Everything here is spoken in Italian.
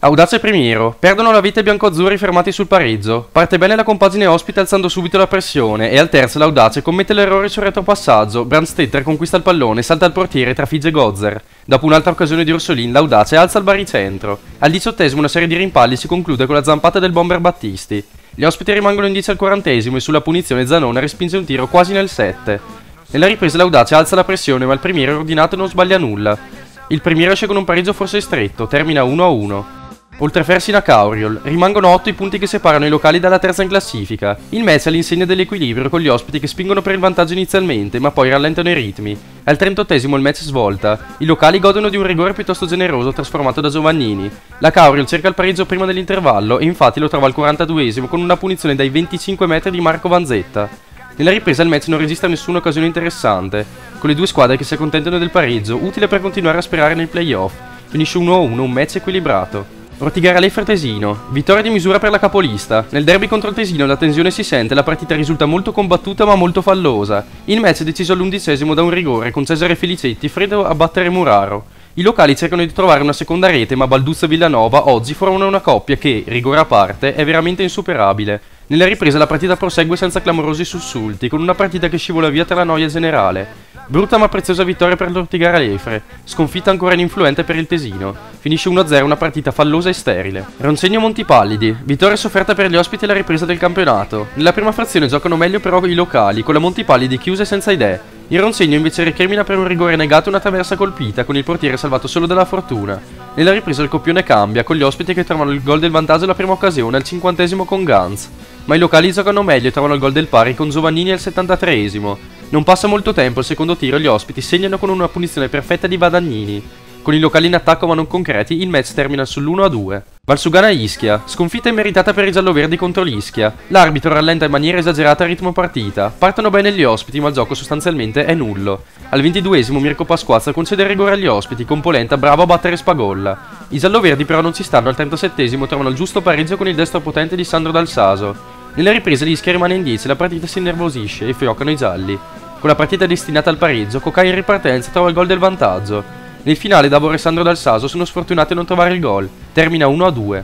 Audace e Primiero. Perdono la vita i biancoazzurri fermati sul pareggio. Parte bene la compagine ospite alzando subito la pressione e al terzo l'Audace commette l'errore sul retropassaggio. Brandstetter conquista il pallone, salta al portiere e trafigge Gozer. Dopo un'altra occasione di Ursolin, l'Audace alza il baricentro. Al 18esimo una serie di rimpalli si conclude con la zampata del bomber Battisti. Gli ospiti rimangono in 10 al 40esimo e sulla punizione Zanone respinge un tiro quasi nel 7. Nella ripresa l'Audace alza la pressione ma il Primiero è ordinato e non sbaglia nulla. Il Primiero esce con un pareggio forse stretto, termina 1-1. Oltre Fersina Cauriol, rimangono 8 i punti che separano i locali dalla terza in classifica. Il match è all'insegna dell'equilibrio con gli ospiti che spingono per il vantaggio inizialmente, ma poi rallentano i ritmi. Al 38esimo il match svolta. I locali godono di un rigore piuttosto generoso trasformato da Giovannini. La Cauriol cerca il pareggio prima dell'intervallo e infatti lo trova al 42esimo con una punizione dai 25 metri di Marco Vanzetta. Nella ripresa il match non registra nessuna occasione interessante, con le due squadre che si accontentano del pareggio, utile per continuare a sperare nei playoff. Finisce 1-1, un match equilibrato. Ortigaralefre Tesino, vittoria di misura per la capolista. Nel derby contro il Tesino la tensione si sente, la partita risulta molto combattuta ma molto fallosa. Il match è deciso all'11esimo da un rigore con Cesare Felicetti freddo a battere Muraro. I locali cercano di trovare una seconda rete ma Balduzzo e Villanova oggi formano una coppia che, rigore a parte, è veramente insuperabile. Nella ripresa la partita prosegue senza clamorosi sussulti, con una partita che scivola via tra la noia generale. Brutta ma preziosa vittoria per l'Ortigaralefre, sconfitta ancora ininfluente per il Tesino. Finisce 1-0 una partita fallosa e sterile. Ronsegno Montipallidi, vittoria sofferta per gli ospiti e la ripresa del campionato. Nella prima frazione giocano meglio però i locali, con la Montipallidi chiusa e senza idee. Il Ronsegno invece recrimina per un rigore negato una traversa colpita, con il portiere salvato solo dalla fortuna. Nella ripresa il copione cambia, con gli ospiti che trovano il gol del vantaggio alla prima occasione al 50esimo con Ganz. Ma i locali giocano meglio e trovano il gol del pari con Giovannini al 73esimo. Non passa molto tempo, al secondo tiro gli ospiti segnano con una punizione perfetta di Vadagnini. Con i locali in attacco ma non concreti, il match termina sull'1-2. Valsugana Ischia, sconfitta immeritata per i gialloverdi contro l'Ischia. L'arbitro rallenta in maniera esagerata il ritmo partita. Partono bene gli ospiti ma il gioco sostanzialmente è nullo. Al 22esimo Mirko Pasquazza concede il rigore agli ospiti con Polenta bravo a battere Spagolla. I gialloverdi però non ci stanno, al 37esimo trovano il giusto pareggio con il destro potente di Sandro Dal Saso. Nella ripresa l'Ischia rimane in 10 e la partita si innervosisce e fioccano i gialli. Con la partita destinata al pareggio, Cocai in ripartenza trova il gol del vantaggio. Nel finale Davor e Sandro Dal Saso sono sfortunati a non trovare il gol. Termina 1-2.